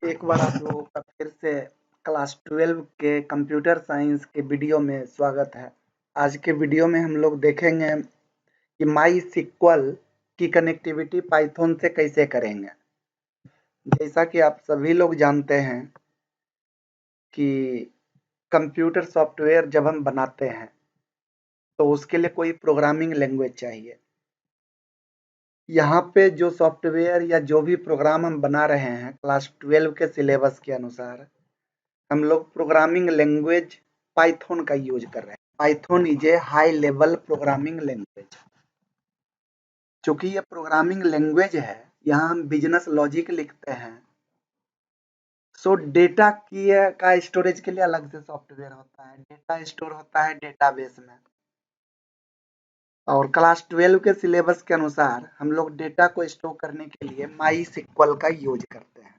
एक बार आप लोगों का फिर से क्लास 12 के कंप्यूटर साइंस के वीडियो में स्वागत है। आज के वीडियो में हम लोग देखेंगे कि माई सिक्वल की कनेक्टिविटी पाइथन से कैसे करेंगे। जैसा कि आप सभी लोग जानते हैं कि कंप्यूटर सॉफ्टवेयर जब हम बनाते हैं तो उसके लिए कोई प्रोग्रामिंग लैंग्वेज चाहिए। यहाँ पे जो सॉफ्टवेयर या जो भी प्रोग्राम हम बना रहे हैं क्लास 12 के सिलेबस के अनुसार हम लोग प्रोग्रामिंग लैंग्वेज पाइथन का यूज कर रहे हैं। Python is a high level programming language. चूंकि ये प्रोग्रामिंग लैंग्वेज है, यहाँ हम बिजनेस लॉजिक लिखते हैं। सो डेटा की का स्टोरेज के लिए अलग से सॉफ्टवेयर होता है। डेटा स्टोर होता है डेटाबेस में, और क्लास 12 के सिलेबस के अनुसार हम लोग डेटा को स्टोर करने के लिए माई सिक्वल का यूज करते हैं।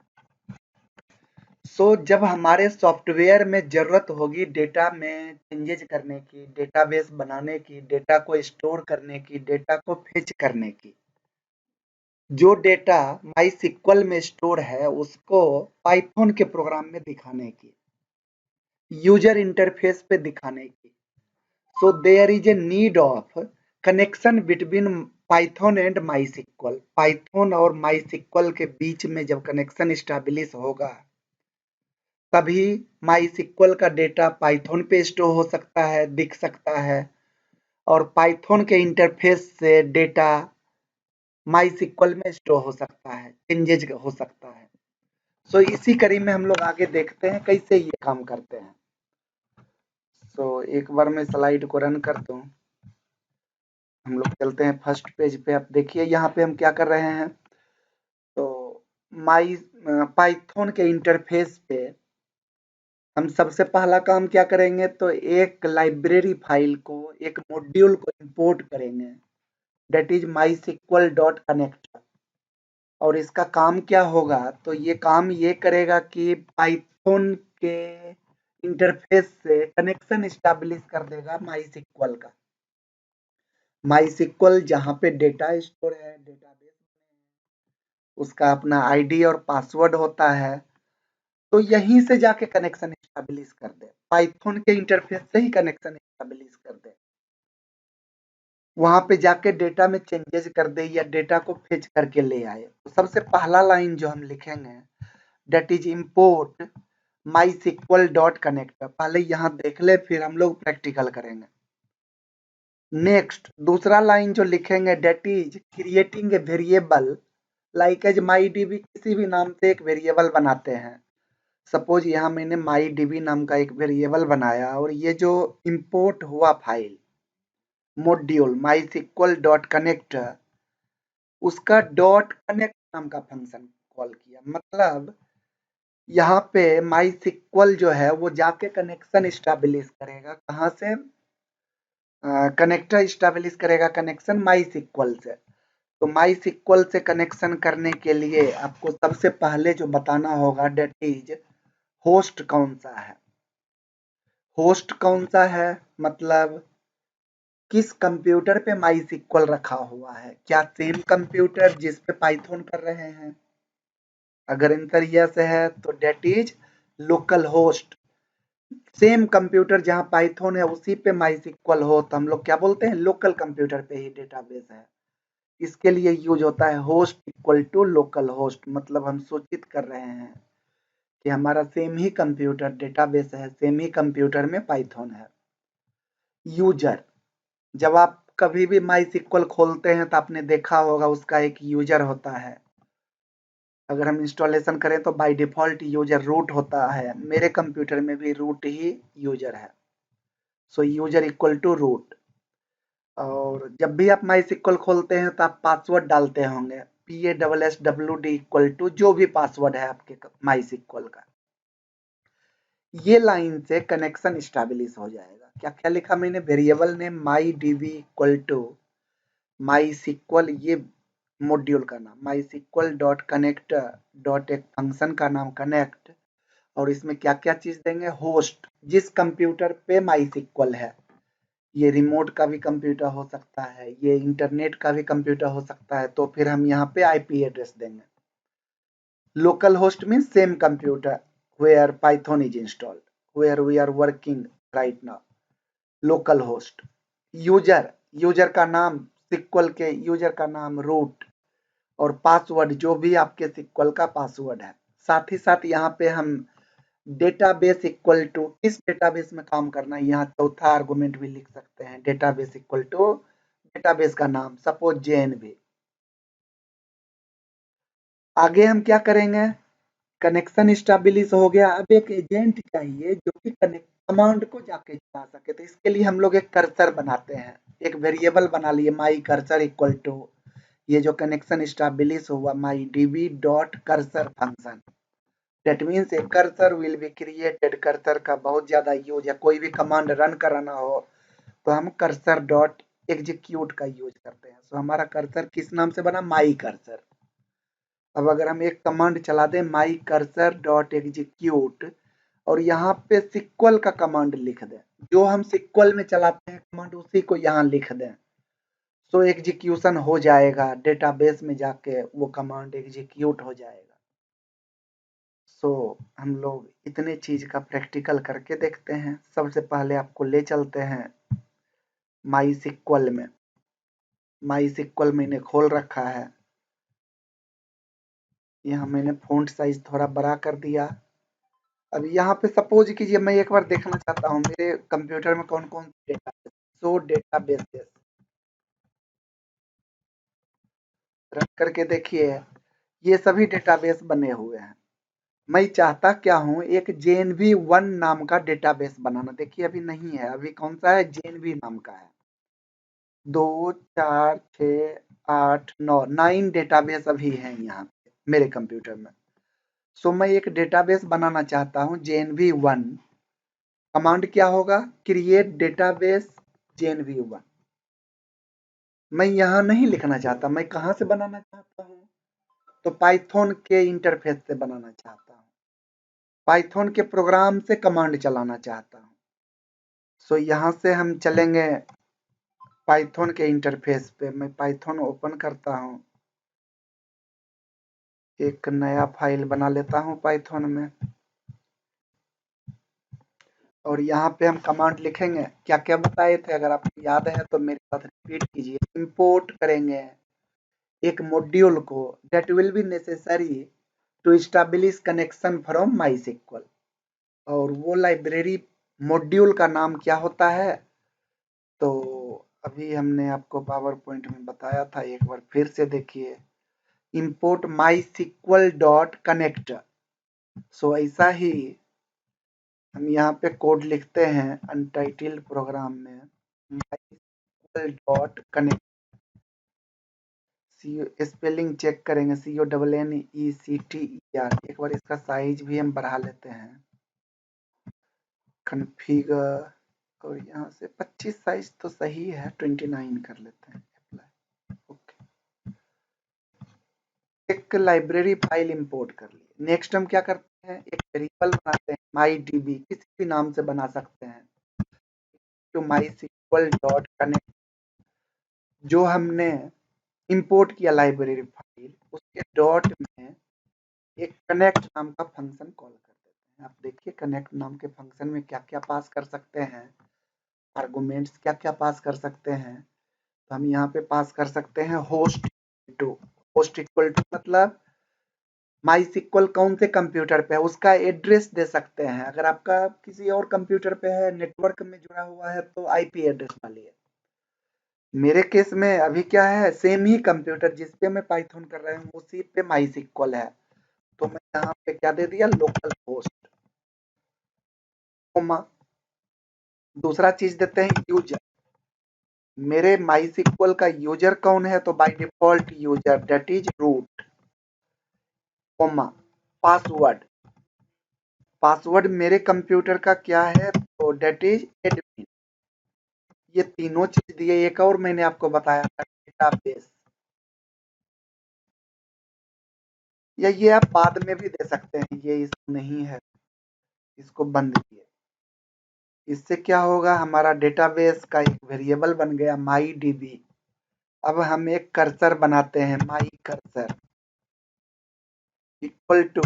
जब हमारे सॉफ्टवेयर में ज़रूरत होगी डेटा में चेंजेज करने की, डेटाबेस बनाने की, डेटा को स्टोर करने की, डेटा को फेच करने की, जो डेटा माई सिक्वल में स्टोर है उसको पाइथन के प्रोग्राम में दिखाने की, यूजर इंटरफेस पे दिखाने की। So there is a need of connection between Python and MySQL. Python और माई सिक्वल के बीच में जब कनेक्शन स्टैब्लिश होगा तभी माई सिक्वल का डेटा पाइथन पे स्टोर हो सकता है, दिख सकता है, और पाइथन के इंटरफेस से डेटा माई सिक्वल में स्टोर हो सकता है, चेंजेज हो सकता है। इसी कड़ी में हम लोग आगे देखते हैं कैसे ये काम करते हैं। एक बार मैं स्लाइड को रन कर दूं, हम लोग चलते हैं फर्स्ट पेज पे। आप देखिए यहाँ पे हम क्या कर रहे हैं। तो माई पाइथन के इंटरफेस पे हम सबसे पहला काम क्या करेंगे, तो एक लाइब्रेरी फाइल को, एक मॉड्यूल को इंपोर्ट करेंगे, that is MySQL dot connect. और इसका काम क्या होगा, तो ये काम ये करेगा कि पाइथन के इंटरफेस से कनेक्शन स्टैब्लिश कर देगा माई सिक्वल का। माई सिक्वल जहाँ पे डेटा स्टोर है, डेटाबेस, उसका अपना आईडी और पासवर्ड होता है, तो यहीं से जाके कनेक्शन स्टैब्लिश कर दे, पाइथन के इंटरफेस से ही कनेक्शन स्टैब्लिश कर दे, वहां पे जाके डेटा में चेंजेस कर दे या डेटा को फेच करके ले आए। तो सबसे पहला लाइन जो हम लिखेंगे that is import MySQL dot connect. पहले यहाँ देख ले, फिर हम लोग प्रैक्टिकल करेंगे। नेक्स्ट दूसरा लाइन जो लिखेंगे that is creating a variable like as my DB. किसी भी नाम से एक वेरिएबल बनाते हैं। सपोज यहाँ मैंने माई डीबी नाम का एक वेरिएबल बनाया, और ये जो इंपोर्ट हुआ फाइल मॉड्यूल माई सिक्वल डॉट कनेक्ट, उसका डॉट कनेक्ट नाम का फंक्शन कॉल किया। मतलब यहाँ पे माई सिक्वल जो है वो जाके कनेक्शन स्टैब्लिश करेगा। कहाँ से? कनेक्टर स्टैब्लिश करेगा कनेक्शन माई सिक्वल से। तो माई सिक्वल से कनेक्शन करने के लिए आपको सबसे पहले जो बताना होगा दैट इज होस्ट कौन सा है। होस्ट कौन सा है मतलब किस कंप्यूटर पे माई सिक्वल रखा हुआ है। क्या सेम कंप्यूटर जिस पे पाइथन कर रहे हैं? अगर आंसर यस है तो that is local host. Same computer जहां पाइथन है उसी पे माई सिक्वल हो तो हम लोग क्या बोलते हैं, लोकल कंप्यूटर पे ही डेटाबेस है। इसके लिए यूज होता है host equal to local host. मतलब हम सूचित कर रहे हैं कि हमारा सेम ही कंप्यूटर डेटाबेस है, सेम ही कंप्यूटर में पाइथन है। यूजर, जब आप कभी भी माई सिक्वल खोलते हैं तो आपने देखा होगा उसका एक यूजर होता है। अगर हम इंस्टॉलेशन करें तो बाय डिफॉल्ट यूजर रूट होता है। मेरे कंप्यूटर में भी रूट ही यूजर है। User equal to root. और जब भी आप माई सिक्वल खोलते हैं तो आप पासवर्ड डालते होंगे, PASSWD इक्वल टू जो भी पासवर्ड है आपके माई सिक्वल का। ये लाइन से कनेक्शन स्टैब्लिश हो जाएगा। क्या क्या लिखा मैंने, variable name my DB equal to MySQL, ये मॉड्यूल का नाम MySQL dot connect dot एक फंक्शन का नाम कनेक्ट, और इसमें क्या क्या चीज देंगे, होस्ट जिस कंप्यूटर पे माई सिक्वल है। ये रिमोट का भी कंप्यूटर हो सकता है, ये इंटरनेट का भी कंप्यूटर हो सकता है। तो फिर हम यहाँ पे IP एड्रेस देंगे। Local host means same computer where Python is installed, where we are working right now. Local host. User का नाम सिक्वल के यूजर का नाम रूट और पासवर्ड जो भी आपके सिक्वल का पासवर्ड है। साथ ही साथ यहाँ पे हम डेटाबेस इक्वल टू किस डेटाबेस में काम करना है यहाँ चौथा आर्गुमेंट भी लिख सकते हैं। डेटाबेस इक्वल टू डेटाबेस का नाम सपोज जेएनवी। आगे हम क्या करेंगे, कनेक्शन स्टेब्लिश हो गया। अब एक एजेंट चाहिए जो कि कमांड को जाके चला सके, तो इसके लिए हम लोग एक कर्सर बनाते हैं, एक वेरिएबल बना लिए माई कर्सर इक्वल टू ये जो कनेक्शन स्टेब्लिश हुआ my DB dot cursor function. That means a cursor will be created. Cursor का बहुत ज्यादा यूज है, कोई भी कमांड रन कराना हो तो हम कर्सर डॉट एग्जीक्यूट का यूज करते हैं। तो हमारा कर्सर किस नाम से बना, माई कर्सर। अब अगर हम एक कमांड चला दें माई कर्सर डॉट एग्जीक्यूट और यहाँ पे सिक्वल का कमांड लिख दें, जो हम सिक्वल में चलाते हैं कमांड उसी को यहाँ लिख दें, तो एग्जीक्यूशन हो जाएगा, डेटाबेस में जाके वो कमांड एग्जीक्यूट हो जाएगा। सो हम लोग इतने चीज का प्रैक्टिकल करके देखते हैं। सबसे पहले आपको ले चलते हैं माई सिक्वल में। माई सिक्वल मैंने खोल रखा है, यहाँ मैंने फ़ॉन्ट साइज थोड़ा बड़ा कर दिया। अब यहाँ पे सपोज कीजिए मैं एक बार देखना चाहता हूँ मेरे कंप्यूटर में कौन कौन डेटा, सो डेटाबेसेस रन करके देखिए, ये सभी डेटाबेस बने हुए हैं। मैं चाहता क्या हूँ, एक JNV1 नाम का डेटाबेस बनाना। देखिए अभी नहीं है, अभी कौन सा है, JNV नाम का है। 2 4 6 8 9 9 डेटाबेस अभी हैं यहाँ पे मेरे कंप्यूटर में। सो मैं एक डेटाबेस बनाना चाहता हूँ JNV1। कमांड क्या होगा, क्रिएट डेटाबेस JNV1। मैं यहाँ नहीं लिखना चाहता, मैं कहाँ से बनाना चाहता हूँ, तो पाइथन के इंटरफेस से बनाना चाहता हूँ, पाइथन के प्रोग्राम से कमांड चलाना चाहता हूँ। सो यहाँ से हम चलेंगे पाइथन के इंटरफेस पे। मैं पाइथन ओपन करता हूँ, एक नया फाइल बना लेता हूँ पाइथन में और यहाँ पे हम कमांड लिखेंगे। क्या क्या बताए थे, अगर आपको याद है तो मेरे साथ रिपीट कीजिए। इंपोर्ट करेंगे एक मॉड्यूल को that will be necessary to establish connection from MySQL, और वो लाइब्रेरी मॉड्यूल का नाम क्या होता है, तो अभी हमने आपको पावर पॉइंट में बताया था, एक बार फिर से देखिए। Import MySQL dot connect. So ऐसा ही हम यहाँ पे कोड लिखते हैं अनटाइटल्ड प्रोग्राम में माईस्क्ल डॉट कनेक्ट। स्पेलिंग चेक करेंगे CONNECTER। एक बार इसका साइज भी हम बढ़ा लेते हैं, कन्फिगर, और यहाँ से 25 साइज तो सही है, 29 कर लेते हैं, अप्लाई। ओके, एक लाइब्रेरी फाइल इंपोर्ट कर ली। नेक्स्ट हम क्या करते हैं, एक वेरिएबल बनाते हैं माई डीबी, किसी भी नाम से बना सकते हैं, टू माईस्क्ल डॉट कनेक्ट। जो हमने इंपोर्ट किया लाइब्रेरी फाइल, उसके डॉट में एक कनेक्ट नाम का फंक्शन कॉल कर देते हैं। आप देखिए कनेक्ट नाम के फंक्शन में क्या क्या पास कर सकते हैं, आर्गुमेंट्स क्या क्या पास कर सकते हैं। तो हम यहाँ पे पास कर सकते हैं host to. Host equal to मतलब माईस्क्ल कौन से कंप्यूटर पे है उसका एड्रेस दे सकते हैं। अगर आपका किसी और कंप्यूटर पे है, नेटवर्क में जुड़ा हुआ है, तो IP एड्रेस डालिए। मेरे केस में अभी क्या है, सेम ही कंप्यूटर जिस पे मैं पाइथन कर रहा हूँ उसी पे माईस्क्ल है, तो मैं यहाँ पे क्या दे दिया, लोकल होस्ट, कोमा दूसरा चीज देते हैं यूजर। मेरे माईस्क्ल का यूजर कौन है, तो by default user that is root, comma password. Password मेरे कंप्यूटर का क्या है, तो दैट इज एडमिन। ये तीनों चीज दिए। एक और मैंने आपको बताया था डेटाबेस, या ये आप बाद में भी दे सकते हैं, ये इस नहीं है, इसको बंद किए। इससे क्या होगा, हमारा डेटाबेस का एक वेरिएबल बन गया माई डीबी। अब हम एक कर्सर बनाते हैं my cursor, equal to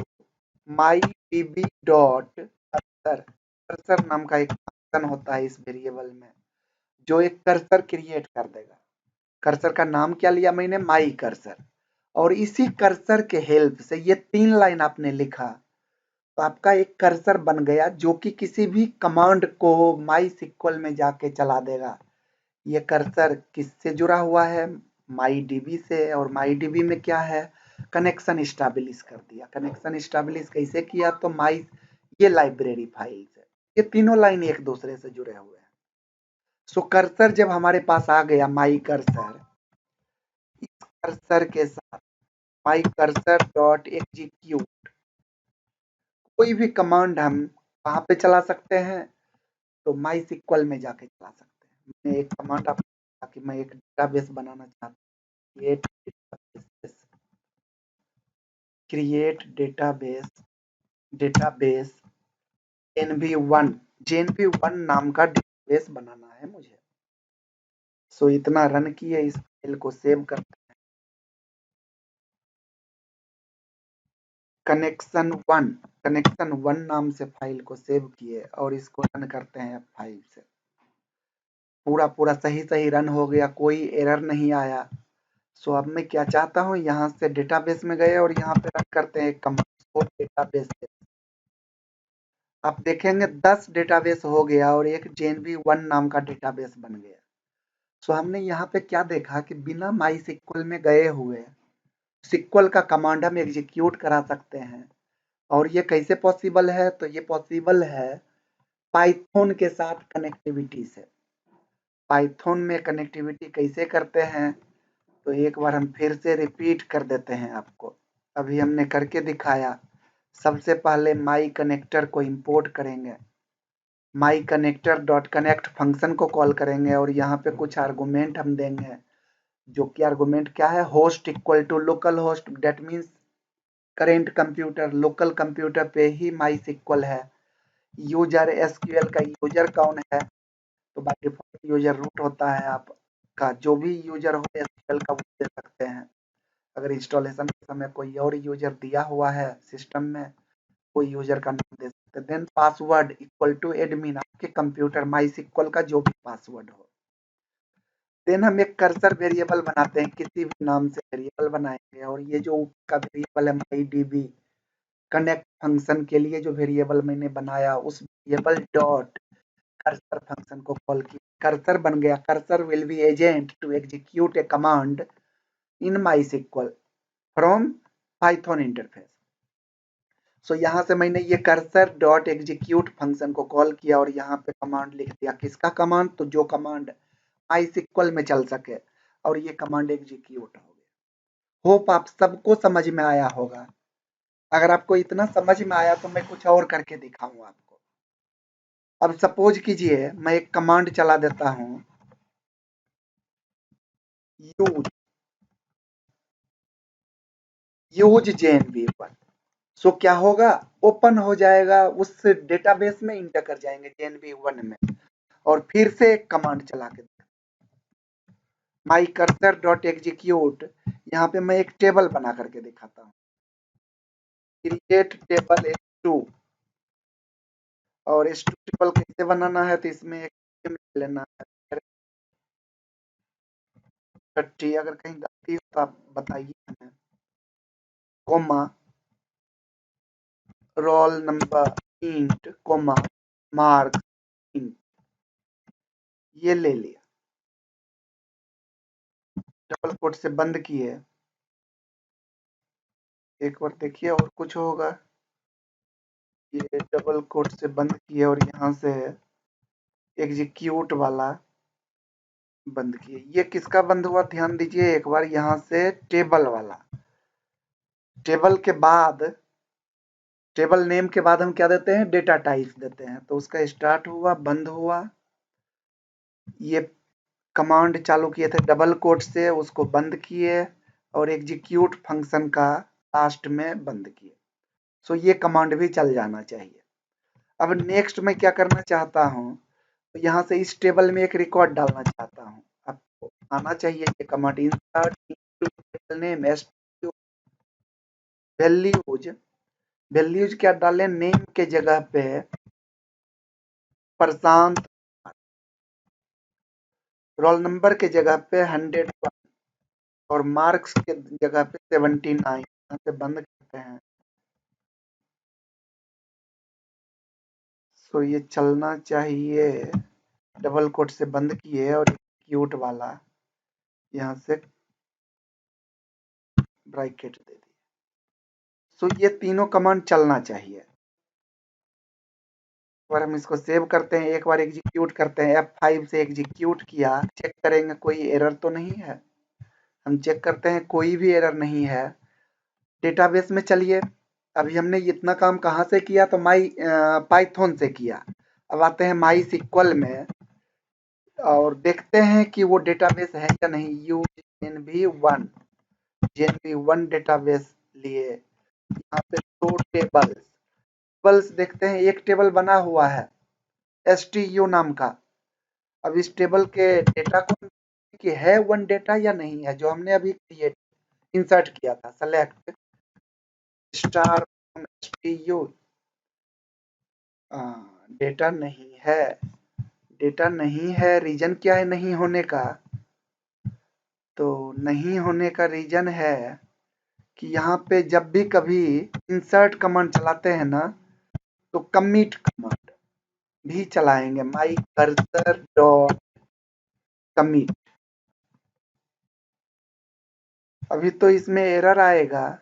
my db dot cursor. Cursor नाम का एक फंक्शन होता है इस वेरिएबल में जो एक कर्सर क्रिएट कर देगा। कर्सर का नाम क्या लिया मैंने, माई कर्सर। और इसी कर्सर के हेल्प से ये 3 लाइन आपने लिखा तो आपका एक कर्सर बन गया जो कि किसी भी कमांड को माई सिक्वल में जाके चला देगा। ये कर्सर किससे जुड़ा हुआ है, माई डीबी से। और माई डीबी में क्या है, कनेक्शन स्टैब्लिश कर दिया। कनेक्शन स्टैब्लिश कैसे किया, तो माई ये लाइब्रेरी फाइल से। ये तीनों लाइन एक दूसरे से जुड़े हुए हैं। सो कर्सर जब हमारे पास आ गया, माई कर्सर, इस कर्सर के साथ माई कर्सर डॉट एग्जीक्यूट कोई भी कमांड हम कहाँ पे चला सकते हैं, तो माई सिक्वल में जाके चला सकते हैं। मैंने एक कमांड आपको कि मैं एक डेटाबेस बनाना चाहता हूँ, क्रिएट डेटाबेस JNV1 नाम का डेटाबेस बनाना है मुझे। सो इतना रन किए, इस फाइल को सेव करते हैं, कनेक्शन वन नाम से फाइल को सेव किए और इसको रन करते हैं फाइल से। पूरा सही रन हो गया, कोई एरर नहीं आया। सो अब मैं क्या चाहता हूँ, यहाँ से डेटाबेस में गए और यहाँ पे रन करते हैं कमांड डेटाबेस। आप देखेंगे 10 डेटाबेस हो गया और एक JNV1 नाम का डेटाबेस बन गया। सो हमने यहाँ पे क्या देखा कि बिना माई सिक्वल में गए हुए सिक्वल का कमांड हम एग्जीक्यूट करा सकते हैं। और ये कैसे पॉसिबल है, तो ये पॉसिबल है पाइथन के साथ कनेक्टिविटी से। पाइथन में कनेक्टिविटी कैसे करते हैं, तो एक बार हम फिर से रिपीट कर देते हैं आपको। अभी हमने करके दिखाया। सबसे पहले माई कनेक्टर को इंपोर्ट करेंगे, माई कनेक्टर डॉट कनेक्ट फंक्शन को कॉल करेंगे और यहाँ पे कुछ आर्गुमेंट हम देंगे, जो कि आर्गुमेंट क्या है, host equal to local host, that means current computer, local computer पे ही माई सिक्वल है। यूजर एसक्यूएल का यूजर कौन है, तो बाय डिफॉल्ट यूजर रूट होता है आपका। जो भी यूजर हो एसक्यूएल का वो दे सकते हैं। अगर इंस्टॉलेशन के समय कोई और यूजर दिया हुआ है सिस्टम में, कोई यूजर का नाम दे सकते हैं। Then password equal to admin, आपके कंप्यूटर माई सिक्वल का जो भी पासवर्ड हो। देन हम एक कर्सर वेरिएबल बनाते हैं, किसी भी नाम से वेरिएबल बनाएंगे। और ये जो का वेरिएबल है माई डीबी कनेक्ट फंक्शन के लिए जो वेरिएबल मैंने बनाया, उस वेरिएबल डॉट कर्सर फंक्शन को कॉल किया। कर्सर बन गया। Cursor will be agent to execute a command in MySQL from Python interface. So यहाँ से मैंने ये कर्सर डॉट एग्जीक्यूट फंक्शन को कॉल किया और यहाँ पे कमांड लिख दिया। किसका कमांड, तो जो कमांड माई सिक्वल में चल सके, और ये कमांड एग्जीक्यूट हो गया। होप आप सबको समझ में आया होगा। अगर आपको इतना समझ में आया तो मैं कुछ और करके दिखाऊं आपको। अब सपोज कीजिए मैं एक कमांड चला देता हूं, यूज JNV1। सो क्या होगा, ओपन हो जाएगा, उस डेटाबेस में इंटर कर जाएंगे JNV1 में और फिर से एक कमांड चला के माई कर्सर डॉट एग्जीक्यूट। यहाँ पे मैं एक टेबल बना करके दिखाता हूँ, क्रिएट टेबल S2। और S2 टेबल कैसे बनाना है, तो इसमें एक लेना है, अगर कहीं गलती हो तो आप बताइए हमें, comma roll number int comma marks int, ये ले लिया, डबल कोट से बंद किए। एक बार देखिए और कुछ होगा, ये डबल कोट से बंद किए और यहाँ से एग्जीक्यूट वाला बंद किए। ये किसका बंद हुआ, ध्यान दीजिए एक बार, यहाँ से टेबल वाला। टेबल के बाद, टेबल नेम के बाद हम क्या देते हैं, डेटा टाइप्स देते हैं। तो उसका स्टार्ट हुआ, बंद हुआ, ये कमांड चालू किए थे डबल कोट से, उसको बंद किए और एग्जीक्यूट फंक्शन का लास्ट में बंद किए। सो ये कमांड भी चल जाना चाहिए। अब नेक्स्ट मैं क्या करना चाहता हूँ, तो यहाँ से इस टेबल में एक रिकॉर्ड डालना चाहता हूँ। आपको आना चाहिए ये command, insert table name values क्या डालें, नेम के जगह पे प्रशांत, रोल नंबर के जगह पे 101 और मार्क्स के जगह पे 79। यहाँ से बंद करते हैं। सो ये चलना चाहिए, डबल कोट से बंद किए और क्यूट वाला यहाँ से ब्रैकेट दे दिए। सो ये तीनों कमांड चलना चाहिए। एक बार हम इसको सेव करते हैं, एक बार एग्जीक्यूट करते हैं, F5 से एग्जीक्यूट किया, चेक करेंगे कोई एरर तो नहीं है। हम चेक करते हैं कोई भी एरर नहीं है। डेटाबेस में चलिए, अभी हमने इतना काम कहाँ से किया, तो पाइथन से किया। अब आते हैं माई सिक्वल में और देखते हैं कि वो डेटाबेस है या नहीं। यूज JNV1 डेटाबेस लिए, यहाँ पे 2 टेबल्स देखते हैं। एक टेबल बना हुआ है STU नाम का। अब इस टेबल के डेटा को कि है 1 डेटा या नहीं है, जो हमने अभी क्रिएट इंसर्ट किया था। सेलेक्ट स्टार STU, डेटा नहीं है। रीजन क्या है नहीं होने का, तो नहीं होने का रीजन है कि यहाँ पे जब भी कभी इंसर्ट कमांड चलाते हैं ना, तो कमिट कमांड भी चलाएंगे, माई कर्सर डॉट कमिट। अभी तो इसमें एरर आएगा।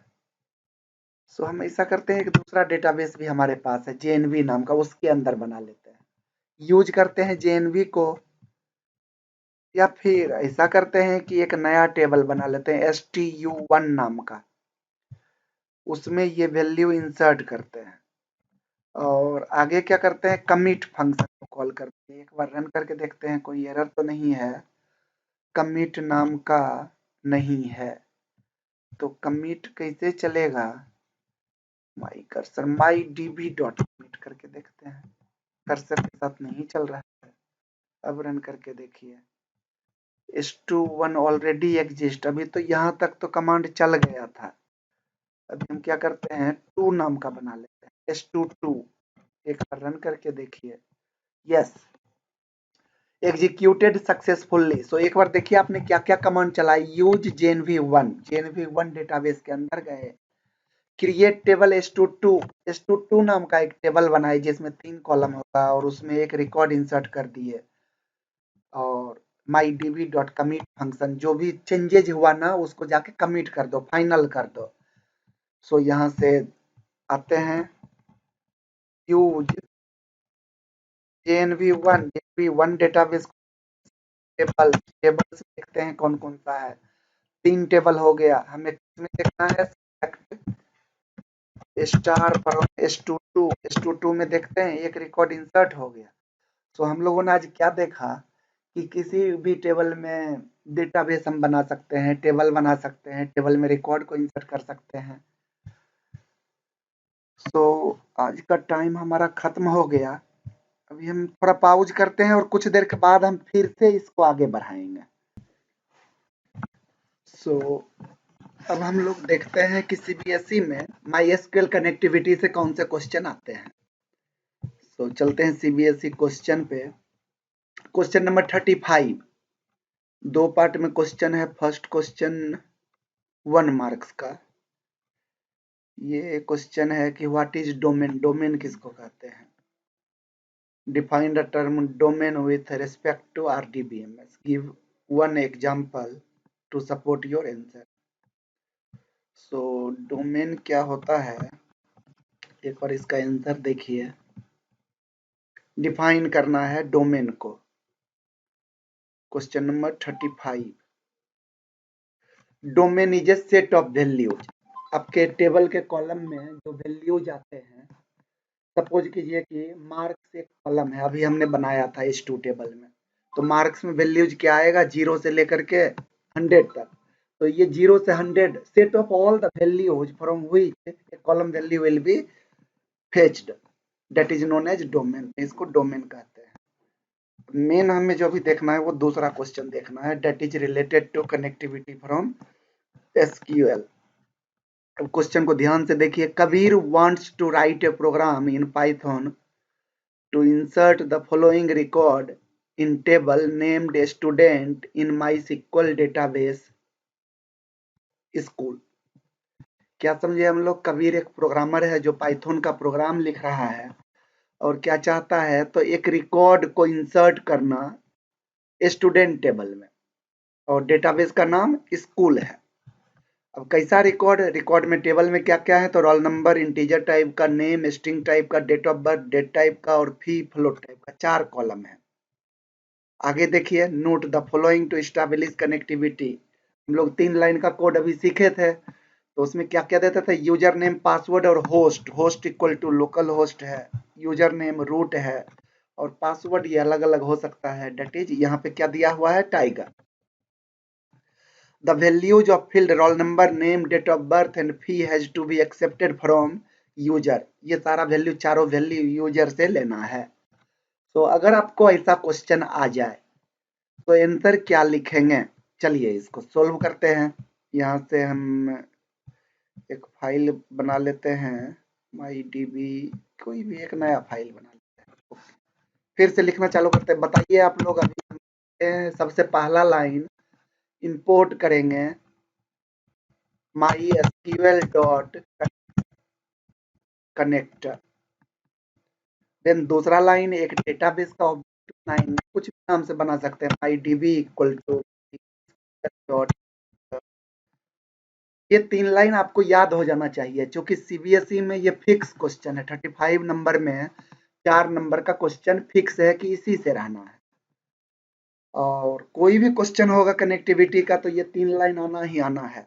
सो हम ऐसा करते हैं, एक दूसरा डेटाबेस भी हमारे पास है JNV नाम का, उसके अंदर बना लेते हैं। यूज करते हैं JNV को, या फिर ऐसा करते हैं कि एक नया टेबल बना लेते हैं STU1 नाम का, उसमें ये वैल्यू इंसर्ट करते हैं और आगे क्या करते हैं, कमिट फंक्शन को कॉल करते हैं। एक बार रन करके देखते हैं कोई एरर तो नहीं है। कमिट नाम का नहीं है, तो कमिट कैसे चलेगा, my cursor my DB dot commit करके देखते हैं। कर्सर के साथ नहीं चल रहा है। अब रन करके देखिए, S21 ऑलरेडी एग्जिस्ट। अभी तो यहाँ तक तो कमांड चल गया था। अभी हम क्या करते हैं, 2 नाम का बना लेते हैं S22। एक बार रन करके देखिए, यस एग्जीक्यूटेड सक्सेसफुली। सो एक बार देखिए आपने क्या क्या कमांड चलाई। यूज JNV1 डेटाबेस के अंदर गए, क्रिएट टेबल S22 नाम का एक टेबल बनाए जिसमें 3 कॉलम होगा और उसमें एक रिकॉर्ड इंसर्ट कर दिए, और माई DB डॉट कमिट फंक्शन जो भी चेंजेज हुआ ना उसको जाके कमिट कर दो, फाइनल कर दो। सो यहाँ से आते हैं, यूज JNV1 डेटाबेस टेबल्स देखते हैं कौन कौन सा है। 3 टेबल हो गया, हमें किसमें देखना है, स्टार पर S22 में देखते हैं, एक रिकॉर्ड इंसर्ट हो गया। तो हम लोगों ने आज क्या देखा कि किसी भी टेबल में डेटाबेस हम बना सकते हैं, टेबल बना सकते हैं, टेबल में रिकॉर्ड को इंसर्ट कर सकते हैं। तो आज का टाइम हमारा खत्म हो गया। अभी हम थोड़ा पाउज करते हैं और कुछ देर के बाद हम फिर से इसको आगे बढ़ाएंगे। सो अब हम लोग देखते हैं कि CBSE में MySQL कनेक्टिविटी से कौन से क्वेश्चन आते हैं। तो चलते हैं CBSE क्वेश्चन पे। क्वेश्चन नंबर 35, 2 पार्ट में क्वेश्चन है। फर्स्ट क्वेश्चन 1 मार्क्स का। ये क्वेश्चन है कि व्हाट इज डोमेन, डोमेन किसको कहते हैं। Define the term domain with respect to RDBMS, give 1 example to support your answer. So domain क्या होता है, एक बार इसका आंसर देखिए। डिफाइन करना है डोमेन को। Question number 35, domain is a set of values. आपके टेबल के कॉलम में जो वैल्यूज आते हैं, सपोज कीजिए कि मार्क्स एक कॉलम है, अभी हमने बनाया था S2 टेबल में, तो मार्क्स में वैल्यूज क्या आएगा, 0 से लेकर के 100 तक। तो ये 0 से 100 set of all the values from which a column value will be fetched, that is known as domain. इसको डोमेन कहते हैं। मेन हमें जो भी देखना है वो दूसरा क्वेश्चन देखना है, that is related to connectivity from SQL। अब क्वेश्चन को ध्यान से देखिए। Kabir wants to write a program in Python to insert the following record in table named student in MySQL database school। क्या समझे हम लोग? कबीर एक प्रोग्रामर है जो पाइथन का प्रोग्राम लिख रहा है और क्या चाहता है, तो एक रिकॉर्ड को इंसर्ट करना स्टूडेंट टेबल में, और डेटाबेस का नाम स्कूल है। अब कैसा रिकॉर्ड? रिकॉर्ड में टेबल में क्या क्या है, तो रोल नंबर, इंटीजर टाइप का, नेम, स्ट्रिंग टाइप का, date of birth, date type का और फी फ्लोट टाइप का, 4 कॉलम है। आगे देखिए, note the following to establish connectivity. हम लोग 3 लाइन का कोड अभी सीखे थे, तो उसमें क्या क्या देते थे? यूजर नेम, पासवर्ड और host. Host equal to local host है, यूजर नेम रूट है, और पासवर्ड ये अलग अलग हो सकता है। डेट इज, यहाँ पे क्या दिया हुआ है? Tiger. The values of field roll number, name, date of birth and fee has to be accepted from user. ये सारा वैल्यू, चारों वैल्यू यूजर से लेना है। तो अगर आपको ऐसा क्वेश्चन आ जाए तो आंसर क्या लिखेंगे? चलिए इसको सोल्व करते हैं। यहाँ से हम एक फाइल बना लेते हैं, MyDB, कोई भी एक नया फाइल बना लेते हैं। फिर से लिखना चालू करते हैं। बताइए आप लोग। अभी सबसे पहला लाइन इंपोर्ट करेंगे MySQL डॉट कनेक्टर। देन दूसरा लाइन एक डेटाबेस का ऑब्जेक्ट बनाएंगे, कुछ भी नाम से बना सकते हैं, MyDB इक्वल टू डॉट। ये 3 लाइन आपको याद हो जाना चाहिए, क्योंकि सीबीएसई में ये फिक्स क्वेश्चन है। 35 नंबर में 4 नंबर का क्वेश्चन फिक्स है कि इसी से रहना है, और कोई भी क्वेश्चन होगा कनेक्टिविटी का तो ये 3 लाइन आना ही आना है।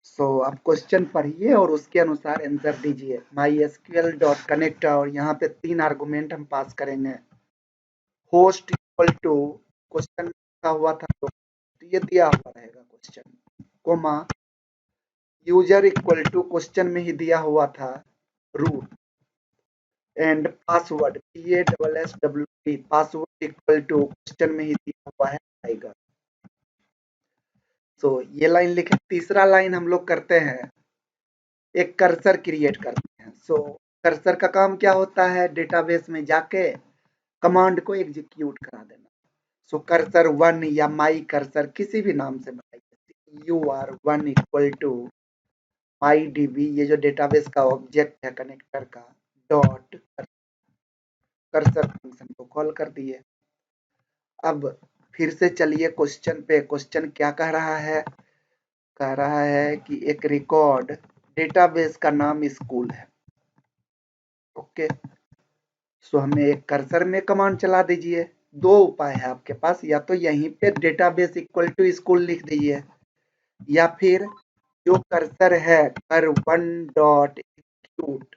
सो आप क्वेश्चन पढ़िए और उसके अनुसार आंसर दीजिए। MySQL डॉट कनेक्ट, और यहाँ पे 3 आर्गुमेंट हम पास करेंगे। होस्ट इक्वल टू, क्वेश्चन लिखा हुआ था तो ये दिया हुआ रहेगा question, comma user equal to, question में ही दिया हुआ था root, and password PASSWD, password equal to, question में ही दिया हुआ है टाइगर। तो ये लाइन लिखे। तीसरा लाइन हम लोग करते हैं, एक कर्सर क्रिएट करते हैं। सो कर्सर का काम क्या होता है? डेटाबेस में जाके कमांड को एग्जीक्यूट करा देना। सो कर्सर 1 या माई कर्सर किसी भी नाम से बताइए, UR1 इक्वल टू MyDB, ये जो डेटाबेस का ऑब्जेक्ट है कनेक्टर का, डॉट कर्सर फंक्शन को कॉल कर दिए। अब फिर से चलिए क्वेश्चन पे। क्वेश्चन क्या कह रहा है? कह रहा है कि एक रिकॉर्ड, डेटाबेस का नाम स्कूल है। ओके, सो हमें एक कर्सर में कमांड चला दीजिए। 2 उपाय है आपके पास, या तो यहीं पे डेटाबेस इक्वल टू स्कूल लिख दीजिए, या फिर जो कर्सर है कर1 डॉट एक्यूट,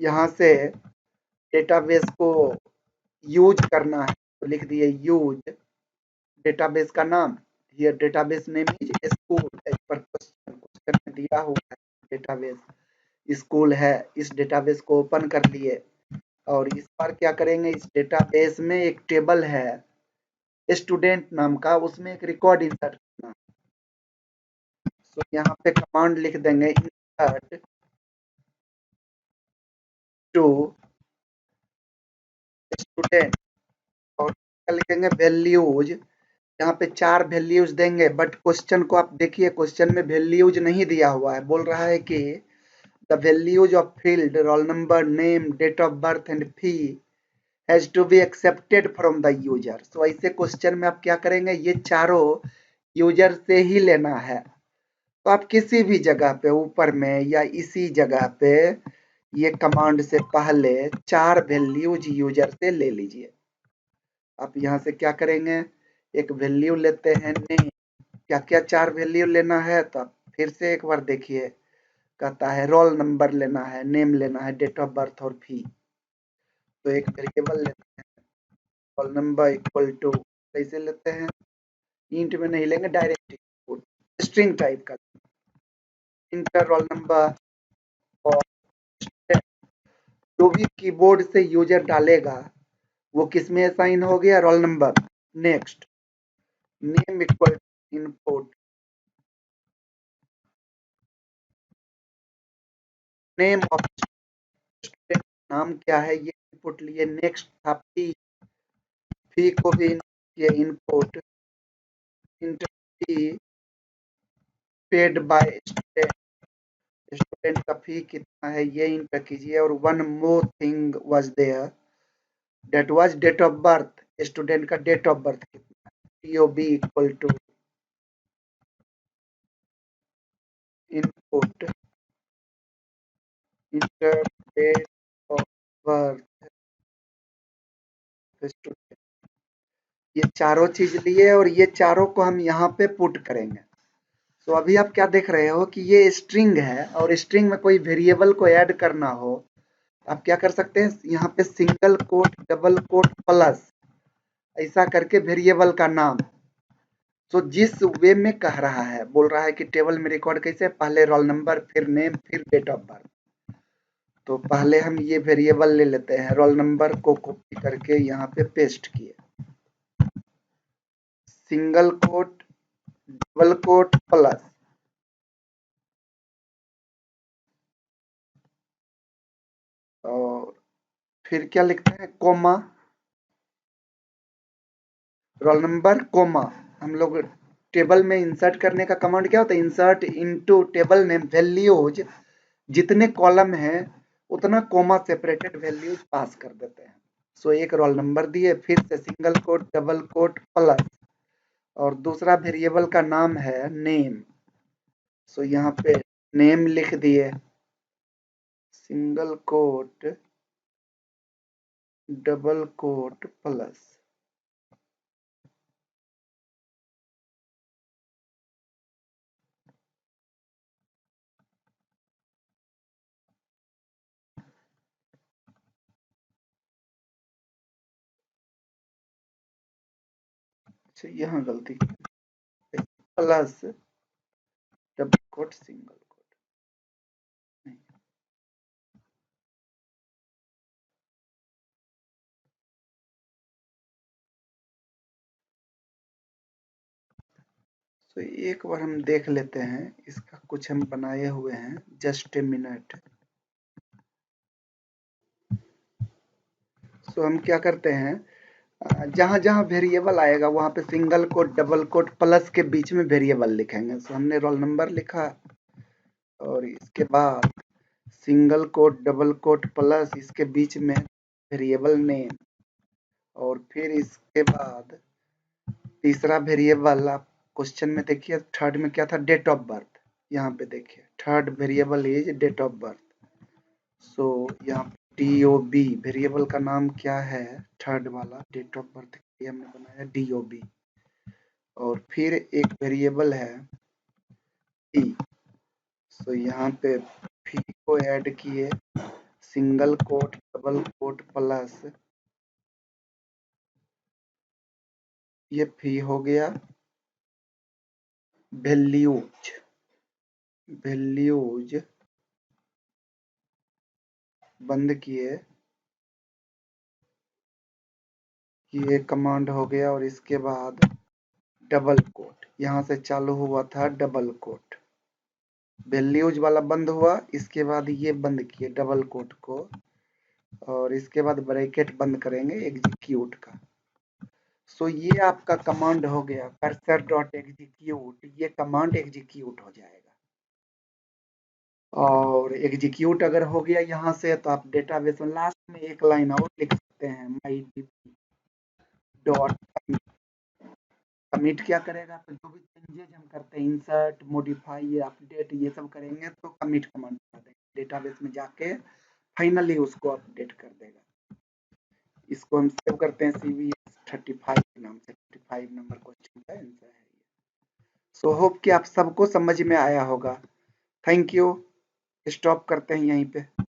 यहाँ से डेटाबेस को यूज करना है तो लिख दिए यूज डेटाबेस का नाम। Here database name is school as per question में दिया हुआ है डेटाबेस स्कूल है। इस डेटाबेस को ओपन कर लिए, और इस बार क्या करेंगे, इस डेटाबेस में एक टेबल है स्टूडेंट नाम का, उसमें एक रिकॉर्ड इंसर्ट करना। सो यहाँ पे कमांड लिख देंगे इंसर्ट टू स्टूडेंट, और लिखेंगे वैल्यूज। यहाँ पे 4 वैल्यूज देंगे, बट क्वेश्चन को आप देखिए, क्वेश्चन में वैल्यूज नहीं दिया हुआ है। बोल रहा है कि the values of field roll number, name, date of birth and fee has to be accepted from the user. So ऐसे क्वेश्चन में आप क्या करेंगे, ये चारों यूजर से ही लेना है। तो आप किसी भी जगह पे ऊपर में या इसी जगह पे ये कमांड से पहले 4 वैल्यूज यूजर से ले लीजिए। आप यहाँ से क्या करेंगे, एक वैल्यू लेते हैं नेम। क्या क्या 4 वैल्यू लेना है, तो आप फिर से एक बार देखिए। कहता है रोल नंबर लेना है, नेम लेना है, डेट ऑफ बर्थ और फी। तो एक वेरिएबल लेते हैं, रोल नंबर इक्वल टू, कैसे लेते हैं, इंट में नहीं लेंगे, डायरेक्ट स्ट्रिंग टाइप का, इंटर रोल नंबर। और जो भी कीबोर्ड से यूजर डालेगा वो किस में असाइन हो गया, roll number. Next, name equal input name of student, नाम क्या है ये इनपुट लिए। नेक्स्ट था फी, फी को भी ये input, enter fee paid by student, student का फी कितना है ये इंटर कीजिए। और one more thing was there, that was date of birth, student का डेट ऑफ बर्थ कितना है, TOB equal to input enter date of birth student. ये चारों चीज लिए और ये चारों को हम यहाँ पे पुट करेंगे। तो अभी आप क्या देख रहे हो कि ये स्ट्रिंग है और स्ट्रिंग में कोई वेरिएबल को ऐड करना हो, आप क्या कर सकते हैं, यहाँ पे single quote double quote plus ऐसा करके वेरिएबल का नाम। तो जिस वे में कह रहा है, बोल रहा है कि टेबल में रिकॉर्ड कैसे, पहले रोल नंबर फिर नेम फिर डेट ऑफ बर्थ। तो पहले हम ये वेरिएबल ले लेते हैं, रोल नंबर को कॉपी करके यहाँ पे पेस्ट किए, single quote double quote plus, और फिर क्या लिखते हैं, कोमा, रोल नंबर कोमा। हम लोग टेबल में इंसर्ट करने का कमांड क्या होता है, insert into table name values, जितने कॉलम है उतना कोमा सेपरेटेड वैल्यूज पास कर देते हैं। सो एक रोल नंबर दिए, फिर से single quote double quote plus, और दूसरा वेरिएबल का नाम है नेम। सो यहाँ पे नेम लिख दिए, single quote double quote plus. अच्छा यहाँ गलती, plus double quote single quote, नहीं। तो एक बार हम देख लेते हैं, इसका कुछ हम बनाए हुए हैं, जस्ट ए मिनट। सो हम क्या करते हैं, जहां जहां वेरिएबल आएगा वहां पे single quote double quote plus के बीच में वेरिएबल लिखेंगे। सो हमने रोल नंबर लिखा और इसके बाद single quote double quote plus, इसके बीच में वेरिएबल नेम, और फिर इसके बाद तीसरा वेरिएबल, आप क्वेश्चन में देखिए थर्ड में क्या था, डेट ऑफ बर्थ। यहाँ पे देखिए third variable is date of birth. So यहाँ DOB वेरिएबल का नाम क्या है, थर्ड वाला डेट ऑफ बर्थ के लिए हमने बनाया DOB। और फिर एक वेरिएबल है फी। सो यहाँ पे फी को ऐड किए, single quote double quote plus, ये फी हो गया, वैल्यूज, वैल्यूज बंद किए, ये कमांड हो गया। और इसके बाद डबल कोट, यहाँ से चालू हुआ था डबल कोट, वैल्यूज वाला बंद हुआ, इसके बाद ये बंद किए डबल कोट को, और इसके बाद ब्रैकेट बंद करेंगे एग्जीक्यूट का। सो ये आपका कमांड हो गया कर्सर डॉट एग्जीक्यूट, ये कमांड एग्जीक्यूट हो जाएगा। और एग्जीक्यूट अगर हो गया यहाँ से, तो आप डेटाबेस में लास्ट में एक लाइन और लिख सकते हैं, MyDB डॉट कमिट क्या करेगा, तो जो भी चेंजेज हम करते हैं, इंसर्ट मॉडिफाई अपडेट ये सब करेंगे, तो कमिट कमांड कर देंगे, डेटाबेस में जाके फाइनली उसको अपडेट कर देगा। इसको हम सेव करते हैं CVS 35 नाम से, 35 नंबर क्वेश्चन का आंसर है ये। सो होप कि आप सबको समझ में आया होगा। थैंक यू, स्टॉप करते हैं यहीं पे।